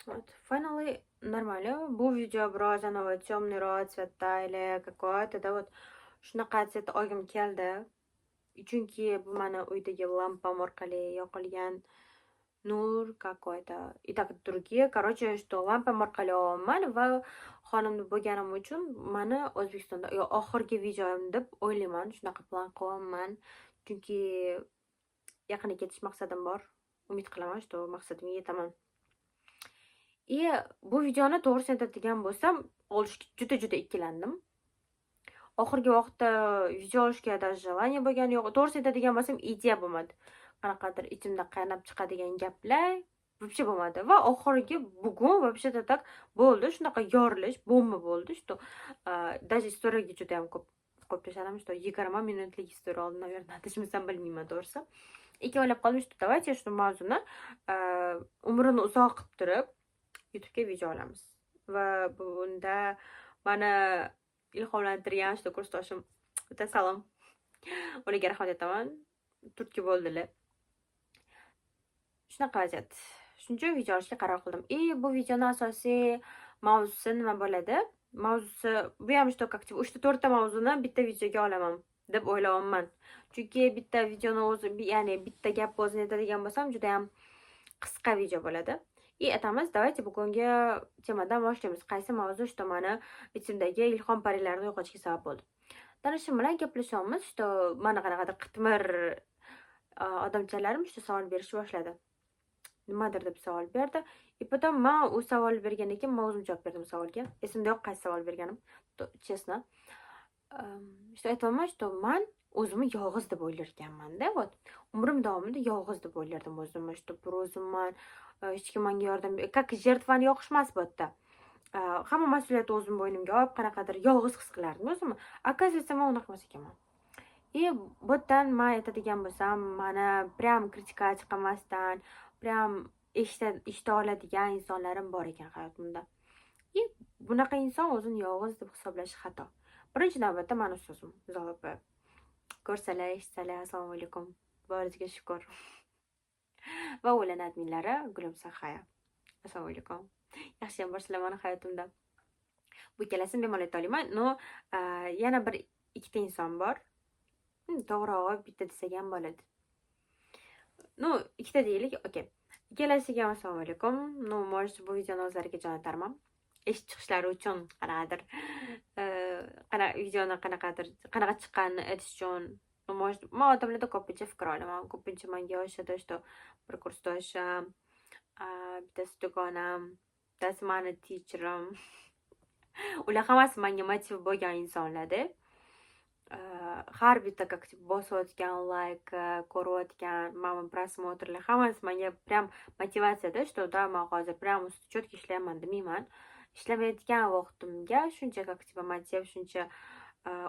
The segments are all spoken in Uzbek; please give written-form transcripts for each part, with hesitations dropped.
Вот. Finally, нормально. Bu video biroz anavi темный цветда или какое-то, да, вот shunaqa цвет olgim keldi. Chunki bu mani uydagi lampam orqali yoqilgan nur какой-то и так другие. Короче, что lampam orqali olyapman va xonimda bo'lganim uchun mani O'zbekistonda oxirgi videom deb o'ylayman. Shunaqa plan qilyapman. Chunki yaqinda ketish maqsadim bor. Umid qilaman, что maqsadimga yetaman. И bu videoni to'g'risini aytadigan bo'lsam, olishga juda ikkilandim. Oxirgi vaqtda video olishga даже желание bo'lgani yo'q. To'g'risini aytadigan bo'lsam, ideya bo'lmadi. Qanaqadir ichimda qaynab chiqadigan gaplar вообще bo'lmadi va oxirgi bugun вообще-то так bo'ldi. Shunaqa yorilish, bomba bo'ldi, что даже istoriyaga juda ham ko'p tashladim, что 20 minutlik istoriya oldim, наверное, adashmasam bilmayman to'g'risi. Ikki o'ylab qoldim, что давайте shu mavzuni umrini uzoq qilib turib YouTube'ga video olamiz. Va bunda mani ilhomlantirgan shu kursdoshim o'ta salom. Ularga rahmat aytaman. Turtki bo'ldilar. Shunaqa vaziyat. Shuning uchun video olishga qaror qildim. Bu videoning asosiy mavzusi nima bo'ladi? Mavzusi bu ham что как 3-4 ta mavzuni bitta videoga olaman deb o'ylayapman. Chunki bitta videoni o'zi, ya'ni bitta gap o'zini aytadigan bo'lsam, juda ham qisqa video bo'ladi. Aytamiz, давайте bugungi temadan boshlaymiz. Qaysi mavzu что mani ichimdagi ilhom parilarini yo'qotishga sabab bo'ldi. Tanishim bilan gaplashyapmiz, что mana qanaqadir qitmir odamchalarim что savol berishni boshladi. Nimadir deb savol berdi. Потом men u savol bergandan keyin o'zim javob berdim savolga. Esimda yo'q qaysi savol berganim, честно. Что aytmoqman, что men o'zimni yolg'iz deb o'ylar ekanman-da, вот. Umrim davomida yolg'iz deb o'ylardim o'zimni, что bir o'zimman, hech kim menga yordam как жертвani yoqishmas bu yerda. Hamma mas'uliyatni o'zim bo'ynimga olib, qanaqadir yolg'iz his qilardim o'zimni. Оказывается, men unaqa emas ekanman. Bu yerdan men aytadigan bo'lsam, mana prям kritikasi qilmasdan, prям eshita oladigan insonlarim bor ekan hayotimda. Bunaqa inson o'zini yolg'iz deb hisoblashi xato. Birinchi navbatda meni ustozim, Zalopa. Ko'rsalar, eshitsalar, assalomu alaykum. Boriga shukr. Va o'lan adminlari Gulim Sahaya. Assalomu alaykum. Yaxshiyam borsizlar meni hayotimda. Bu ikkalasini bemalol ayta olaman. Yana bir ikkita inson bor. To'g'rirog'i bitta desak ham bo'ladi. Ikkita deylik, okey. Ikkalasiga ham assalomu alaykum. Может, bu videoni o'zlariga jo'natarman. Eshitib chiqishlari uchun qanaqadir videoni qanaqa chiqqanini aytish uchun. Может, men odamlarda ko'pincha fikr olaman. Ko'pincha menga yoshida что bir kursdoshim, bittasi dugonam, bittasi meni teacherim. Ular hammasi menga motiv bo'lgan insonlar-da. Har bitta как bosayotgan like, ko'rayotgan, mana prosmotrlar hammasi menga prям motivatsiyada, что да, men hozir prям четко ishlayman demayman. Ishlamayotgan vaqtimga shuncha как motiv, shuncha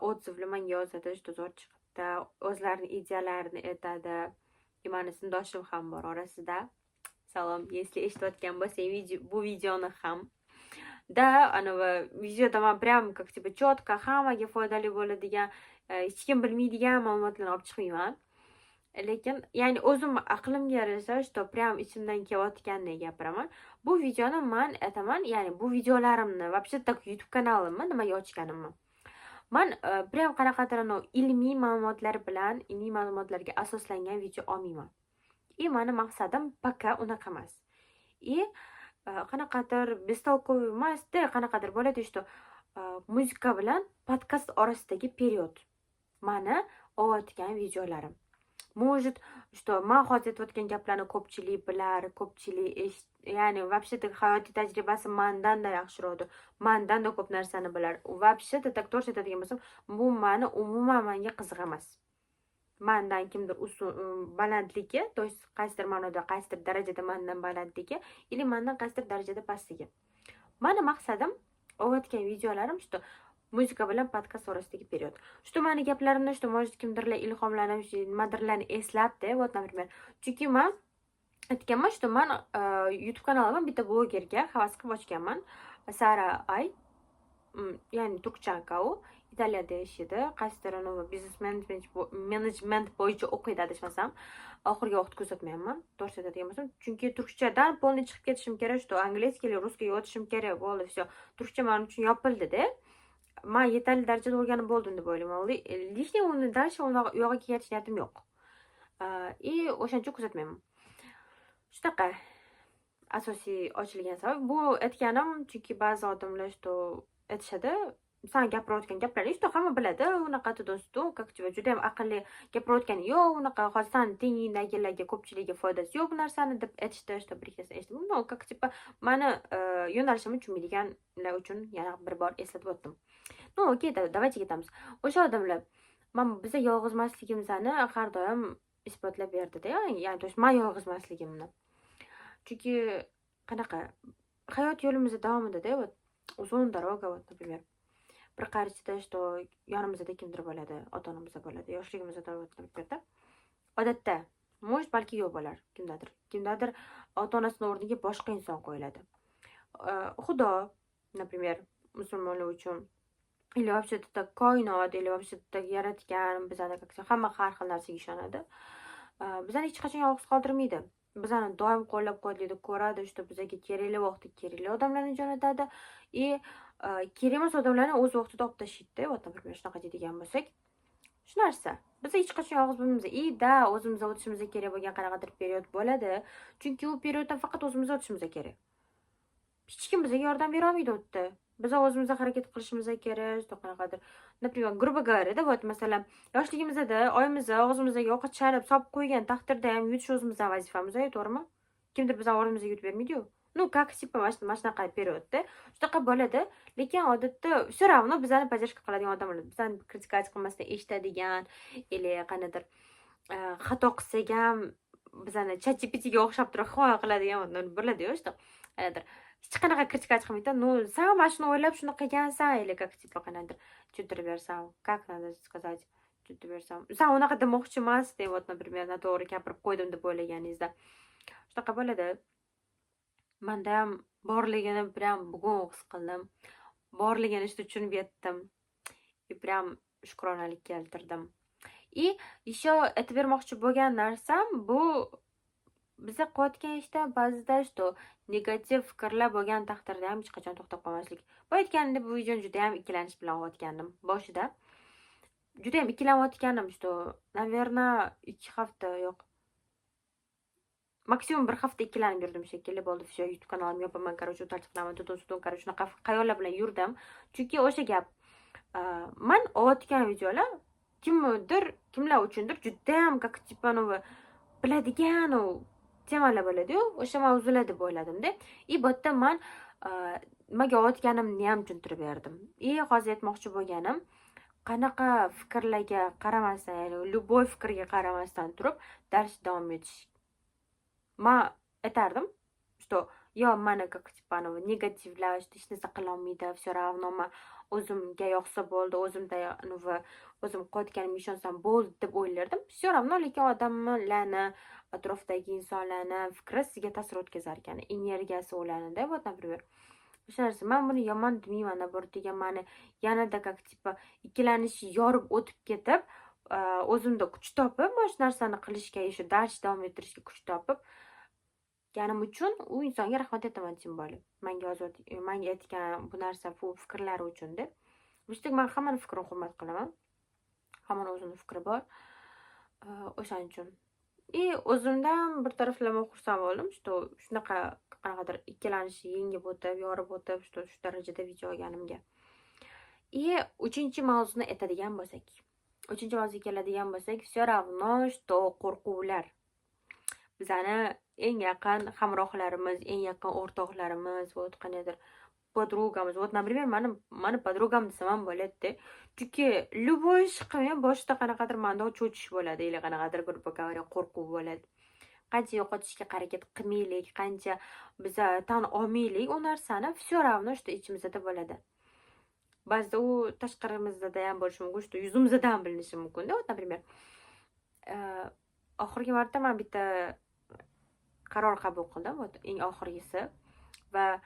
odzivlar menga yozadi, что zo'r chiqibdi, o'zlarining ideyalarini aytadi. Meni sindoshim ham bor orasida. Salom, если eshitayotgan bo'lsang, bu videoni ham. Да, anavi videoda men prям как четко hammaga foydali bo'ladigan, hech kim bilmaydigan ma'lumotlarni olib chiqmayman. Lekin, ya'ni o'zim aqlimga yarasha, что prям ichimdan kelayotganini gapiraman. Bu videoni men aytaman, ya'ni bu videolarimni вообще так YouTube kanalimni nimaga ochganimni. Men prям qanaqadir ilmiy ma'lumotlar bilan, ilmiy ma'lumotlarga asoslangan video olmayman. Meni maqsadim пока unaqa emas. Qanaqadir bestolkovый emas-da, qanaqadir bo'ladi, что muzika bilan podkast orasidagi period. Meni olayotgan videolarim. Может, что men hozir aytayotgan gaplarni ko'pchilik bilar, ko'pchilik ya'ni вообще-то hayotiy tajribasi mendan-da yaxshiroqdir. Mendan-da ko'p narsani bilar. Вообще-то так to'g'ri aytadigan bo'lsam, bu meni umuman menga qiziq emas. Mendan kimdir balandligi, то есть qaysidir ma'noda, qaysidir darajada mendan balandligi, или mendan qaysidir darajada pastligi. Meni maqsadim olayotgan videolarim что muzika bilan podkast orasidagi period. Что meni gaplarimdan что может kimdirlar ilhomlanib, nimadirlarni eslabdi, вот, например. Chunki men aytganman, что men YouTube kanalimni bitta blogerga havas qilib ochganman. Sara Ay, ya'ni turkchanka u. Italiyada yashaydi. Qaysidir biznes management bo'yicha o'qiydi adashmasam. oxirgi vaqt ko'rsatmayapman, to'g'ri aytadigan bo'lsam. Chunki turkchadan полный chiqib ketishim kerak, что angliyskiy или русский o'tishim kerak bo'ldi, все. Turkcha men uchun yopildi-da. Men yetarli darajada o'rganib bo'ldim deb o'ylayman. Лишний uni дальше u yoqqa ketish niyatim yo'q. И o'shaning uchun ko'rsatmayman. Shunaqa asosiy ochilgan sabab bu aytganim, chunki ba'zi odamlar что aytishadi, san gapirayotgan gaplarni что hamma biladi, unaqa tudun как juda ham aqlli gapirayotgani yo'q, unaqa hozir san tengingdagilarga ko'pchiligiga foydasi yo'q bu narsani deb aytishdi, что bir ikkita eshitdim. No, как mani yo'nalishimni tushunmaydiganlar uchun yana bir bor eslatib o'tdim. No, okey, давайте ketamiz. O'sha odamlar biza yolg'iz emasligimizni har doim isbotlab berdi-da, ya'ni то есть men yolg'iz emasligimni. Chunki qanaqa hayot yo'limizda davomida вот uzun дорога вот, например, bir qarichda что yonimizda kimdir bo'ladi, ota-onamizda bo'ladi, yoshligimizda bo'ladi. Odatda, может, balki yo'q bo'lar kimdadir ota-onasini o'rniga boshqa inson qo'yiladi. Xudo, например, musulmonlar uchun или вообще koinot, или вообще yaratgan bizani hamma har xil narsaga ishonadi. Bizani hech qachon yolg'iz qoldirmaydi. Bizani doim qo'llab-quvvatlaydi, ko'radi, что bizga kerakli vaqtda kerakli odamlarni jo'natadi и kerak emas odamlarni o'z vaqtida olib tashlaydi. Вот, например, shunaqa deydigan bo'lsak, shu narsa. Biz hech qachon yolg'iz bo'lmaymiz. Da, o'zimizga o'tishimiz kerak bo'lgan qanaqadir period bo'ladi. Chunki u perioddan faqat o'zimizga o'tishimiz kerak. Hech kim bizga yordam bera olmaydi u yerda. Biz o'zimizga harakat qilishimiz kerak, qanaqadir. Например, грубо говоря, вот, masalan, yoshligimizda oyimizga, og'zimizga ovqat chalib, solib qo'ygan taqdirda ham yutish o'zimizning vazifamiz, to'g'rimi? Kimdir bizning o'rnimizga yutib bermaydi-ku. Ну, как mana shunaqa periodda shunaqa bo'ladi, lekin odatda все равно bizani поддержка qiladigan odamlar, bizani kritikasi qilmasdan eshitadigan, или qanadir xato qilsak ham bizani ChatGPTga o'xshab turib himoya qiladigan odamlar bo'ladi-ku, что qanadir hech qanaqa kritika qilmaydi. Ну, сам mana shuni o'ylab shuni qilgansan, или как qanadir tushuntirib bersam, как надо сказать, tushuntirib bersam. San unaqa demoqchi emas, deb, вот, например, noto'g'ri gapirib qo'ydim deb o'ylaganingizda. Shunaqa bo'ladi. Menda ham borligini prям bugun his qildim. Borligini tushunib yetdim. И прям shukronalik keltirdim. И еще aytib bermoqchi bo'lgan narsam bu biza qilayotgan ishda ba'zida что negativ fikrlar bo'lgan taqdirda ham hech qachon to'xtab qolmaslik. Bu aytganimda bu videoni juda ham ikkilanish bilan o'tgandim. Boshida juda ham ikkilanayotganim, что, наверное, 2 hafta yo'q. Maksimum 1 hafta ikkilanib yurdim shekilli bo'ldi. Все, YouTube kanalimni yopaman, короче, o'tarchiqlaman, tutun, короче, shunaqa xayollar bilan yurdim. Chunki o'sha gap, men olayotgan videolar kimlar uchundir juda ham как biladigan temalar bo'ladi-yu, o'sha mavzular deb o'yladim-da. И bu yerda men nimaga olayotganimni ham tushuntirib berdim. И hozir aytmoqchi bo'lganim, qanaqa fikrlarga qaramasdan, ya'ni любой fikrga qaramasdan turib dars davom etish. Men aytardim, что yo meni как negativlash, hech narsa qila olmaydi, все равно men o'zimga yoqsa bo'ldi, o'zim qilayotganimga ishonsam bo'ldi deb o'ylardim. Все равно lekin odamlarni, atrofdagi insonlarni fikri sizga ta'sir o'tkazar ekan, energiyasi ularni-da. Вот, например, o'sha narsa. Men buni yomon demayman, nabortiga meni yanada как ikkilanish yorib o'tib ketib, o'zimda kuch topib, mana shu narsani qilishga, shu dars davom ettirishga kuch topib ganim uchun u insonga rahmat aytaman, tем более. Menga aytgan bu narsa, bu fikrlari uchun deb. O'shadek men hammani fikrini hurmat qilaman. Hammani o'zining fikri bor. O'shaning uchun. И o'zimdan bir taraflama xursand bo'ldim, что shunaqa qanaqadir ikkilanishni yengib o'tib, yorib o'tib, shu darajada video olganimga. И 3-mavzuni aytadigan bo'lsak. 3-mavzuga keladigan bo'lsak, все равно, что qo'rquvlar. Bizani eng yaqin hamrohlarimiz, eng yaqin o'rtoqlarimiz, вот qanaqadir podrugamiz. Вот, например, mani podrugam desam ham bo'ladi-da. Chunki любой ish qilmay boshida qanaqadir menda cho'chish bo'ladi, или qanaqadir grupo говоря qo'rquv bo'ladi. Qancha yo'qotishga harakat qilmaylik, qancha biza tan olmaylik, u narsani все равно что ichimizda bo'ladi. Ba'zida u tashqarimizda ham bo'lishi mumkin, что yuzimizda ham bilinishi mumkin-da. Вот, например, oxirgi marta men bitta qaror qabul qildim, eng oxirgisi, va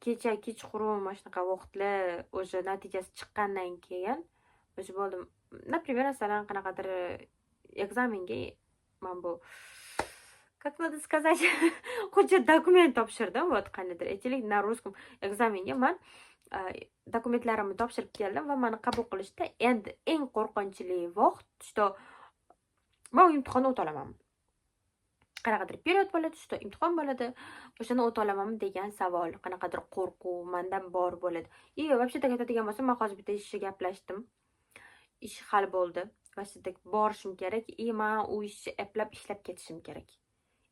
kechqurun mana shunaqa vaqtlar o'sha natijasi chiqqandan keyin o'sha bo'ldim. Например, masalan qanaqadir ekzamenga man bu как надо сказать hujjat dokument topshirdim вот qandaydir aytaylik на русском ekzamenga man dokumentlarimni topshirib keldim va mani qabul qilishda endi eng qo'rqinchli vaqt что man imtihonni o'ta olamanmi qanaqadir period bo'ladi что imtihon bo'ladi o'shani o'ta olamanmi degan savol qanaqadir qo'rquv mandan bor bo'ladi и вообще-то aytadigan bo'lsam man hozir bitta ishchi gaplashdim ish hal bo'ldi вообще-то borishim kerak и man u ishni eplab ishlab ketishim kerak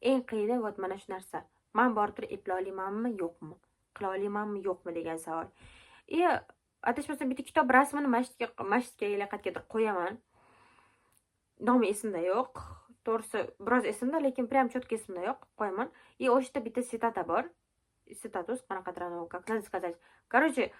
eng qiyini вот mana shu narsa man borib turib eplay olamanmi yo'qmi qila olamanmi yo'qmi degan savol и adashmasam bitta kitob rasmini masjidga qayergadir qo'yaman nomi esimda yo'q to'g'risi biroz esimda lekin прям четко esimda yo'q qo'yaman и o'shda bitta sitata bor status qanaqadir как надо сказать короче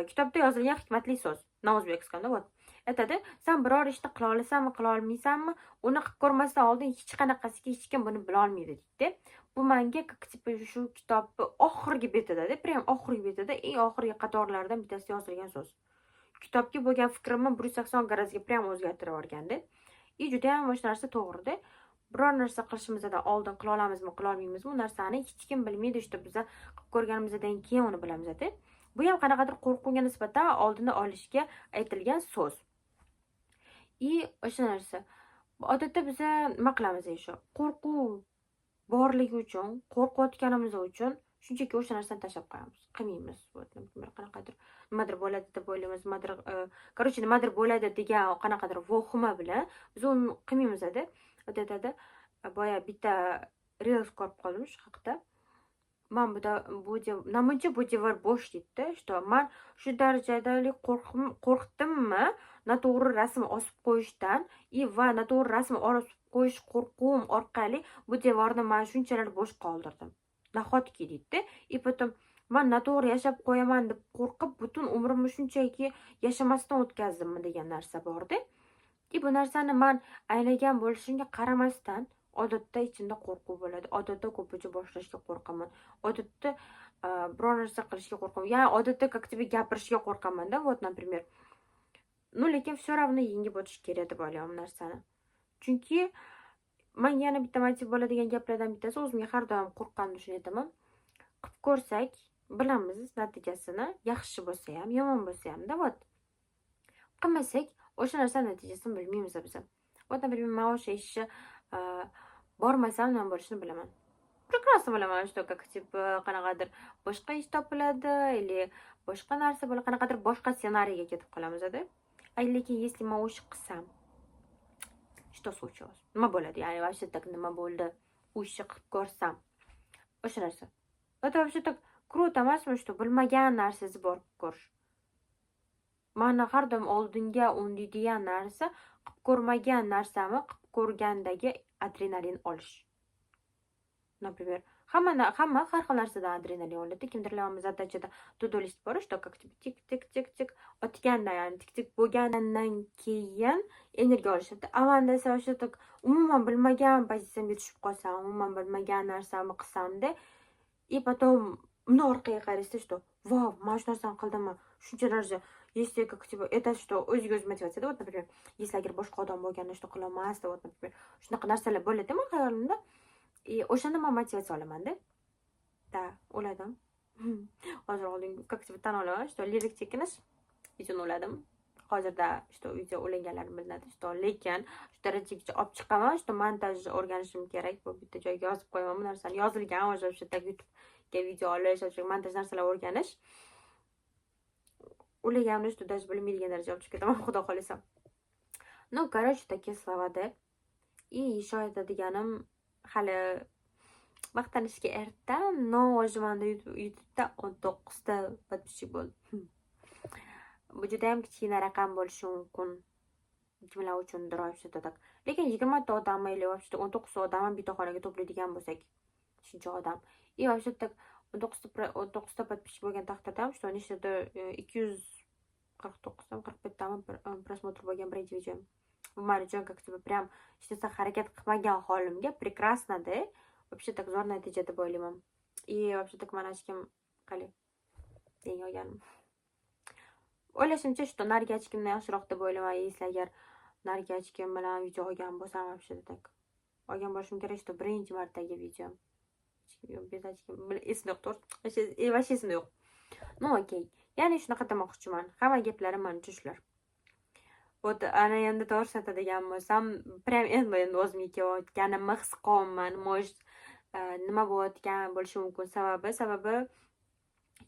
kitobda yozilgan hikmatli so'z на o'zbekistonda вот aytadi san biror ishni qila olasanmi qila olmaysanmi uni qilib ko'rmasdan oldin hech qanaqasiga hech kim buni bilolmaydi deydi bu manga как типа shu kitobni oxirgi betida прям oxirgi betida eng oxirgi qatorlardan bittasida yozilgan so'z kitobga bo'lgan fikrimni 180 gradusga прям o'zgartirib yuborganda и judayam o'sha narsa to'g'rida biror narsa qilishimizdan oldin qila olamizmi qila olmaymizmi u narsani hech kim bilmaydi что biza qilib ko'rganimizdan keyin uni bilamiz bu ham qanaqadir qo'rquvga nisbatan oldini olishga aytilgan so'z и o'sha narsa odatda biza nima qilamiz shu qo'rquv borligi uchun qo'rqayotganimiz uchun shunchaki o'sha narsani tashlab qo'yamiz qilmaymiz qanaqadir nimadir bo'ladi deb o'ylaymiz nimadir короче nimadir bo'ladi degan qanaqadir vahima bilan biz uni qilmaymiz aytadi boya bitta reels ko'rib qoldim shu haqida man namuncha bu devor bo'sh deydi что man shu darajadalik qo'rqdimmi noto'g'ri rasm osib qo'yishdan va noto'g'ri rasm osib qo'yish qo'rquvim orqali bu devorni man shunchalar bo'sh qoldirdim nahotki deydi и потом man noto'g'ri yashab qo'yaman deb qo'rqib butun umrimni shunchaki yashamasdan o'tkazdimmi degan narsa borda и bu narsani man anglagan bo'lishimga qaramasdan odatda ichimda qo'rquv bo'ladi odatda ko'pincha boshlashga qo'rqaman odatda biror narsa qilishga qo'rqaman ya'ni odatda как тебе gapirishga qo'rqamanda вот например ну lekin все равно yengib o'tish kerak deb o'ylayman narsani chunki man yana bitta motiv bo'ladigan gaplardan bittasi o'zimga har doim qo'rqqanimda shuni aytaman qilib ko'rsak bilamiz natijasini yaxshi bo'lsa ham yomon bo'lsa hamda вот qilmasak o'sha narsa natijasini bilmaymiz biz вот например man o'sha ishni bormasam nima bo'lishini bilaman прекрасно bilaman что как типа qanaqadir boshqa ish topiladi или boshqa narsa bo'ladi qanaqadir boshqa ssenariyga ketib qolamiz lekin если man o'sha qilsam что случилось nima bo'ladi ya'ni вообще так nima bo'ldi u ishni qilib ko'rsam o'sha narsa это вообще так круто emasmi что bilmagan narsangizni borib ko'rish mani har doim oldinga undaydigan narsa qilib ko'rmagan narsani qilib ko'rgandagi adrenalin olish например hamma har xil narsadan adrenalin oladi kimdirlar задачада to-do list bor что как tik tik tik tik otganda ya'ni tik tik bo'lgandan keyin energiya olishadi amanda esa o'sha umuman bilmagan pozitsiyamga tushib qolsam umuman bilmagan narsamni qilsamda и потом uni orqaga qaraysiz что vau man shu narsani qildimmi shuncha daraja если как типа это что o'ziga o'zi motivatsiya вот например если agar boshqa odam bo'lganda что qilolmasdi вот например shunaqa narsalar bo'ladimi hayolimda и o'shanda man motivatsiya olamanda да o'ladim hozir oldin как типа tan olaman что lirik chekinish uchun o'ladim hozirda что uyda o'laganlarim bilinadi что lekin shu darajagacha olib chiqaman что montajni o'rganishim kerak bu bitta joyga yozib qo'yaman bu narsani yozilgan o'sha YouTube'ga video olish montaj narsalar o'rganish o'laganimni что даже bilmaydigan darajaga olib chiqib ketaman xudo xohlasa ну короче такие слова и еще aytadiganim hali maqtanishga erta но уже manda YouTube'da 19 ta подписчик bo'ldi bu juda ham kichkina raqam bo'lishi mumkin kimlar uchundir вообще-то так lekin 20 ta odam или вообще-то 19 ta odam bitta xonaga to'playdigan bo'lsak shuncha odam и вообще-то 19 ta подписчик bo'lgan taqdirda ham что nechtadir 249 45 tami просмотр bo'lgan birinchi videom bu men uchun как типа прям hech narsa harakat qilmagan holimga прекрасно-da вообще так zo'r natija deb o'ylayman и вообще так mana hech kim qalay deng olganim o'ylashimcha что narigi hech kimdan yaxshiroq deb o'ylayman если agar narigi hech kim bilan video olgan bo'lsam вообще так olgan bo'lishim kerak, что birinchi martagi video. Esimda yo'q, to'g'ri. Вообще esimda yo'q. Ну, okey. Ya'ni shunaqa demoqchiman. Hamma gaplarim manimcha shular. Вот ana endi to'g'risini aytadigan bo'lsam, prям endi o'zimga kelayotganimni his qilyapman. Может, nima bo'layotgan bo'lishi mumkin sababi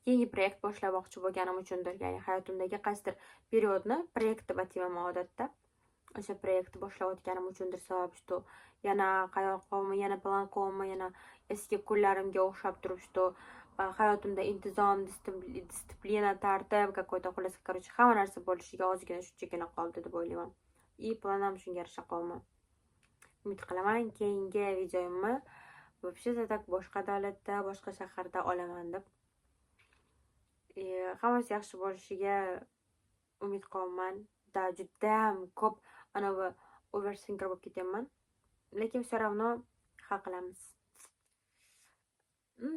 yangi proyekt boshlamoqchi bo'lganim uchundir. Ya'ni hayotimdagi qaysidir periodni proyekt deb atayman odatda. O'sha proyektni boshlayotganim uchundir sabab, что yana qaror qilma, yana plan qilma, yana eski kunlarimga o'xshab turib, что hayotimda intizom, disiplina, tartib, какой-то xullas, короче, hamma narsa bo'lishiga ozgina shunchagina qoldi deb o'ylayman. И planim shunga yarasha qolman. Umid qilaman, keyingi videomni вообще так boshqa davlatda, boshqa shaharda olaman deb. Hammasi yaxshi bo'lishiga umid qilaman. Juda ko'p anavi overthinker bo'lib ketyapman. Lekin все равно hal qilamiz.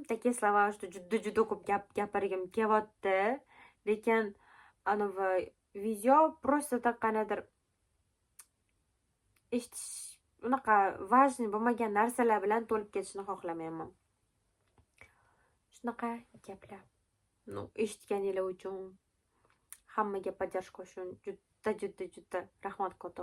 Такие слова, что juda ko'p gapirgim kelyapti. Lekin anavi video просто так qanadir eshitish unaqa важный bo'lmagan narsalar bilan to'lib ketishni xohlamayman. Shunaqa gaplar. Ну, eshitganingiz uchun hammaga поддержка uchun juda rahmat katta.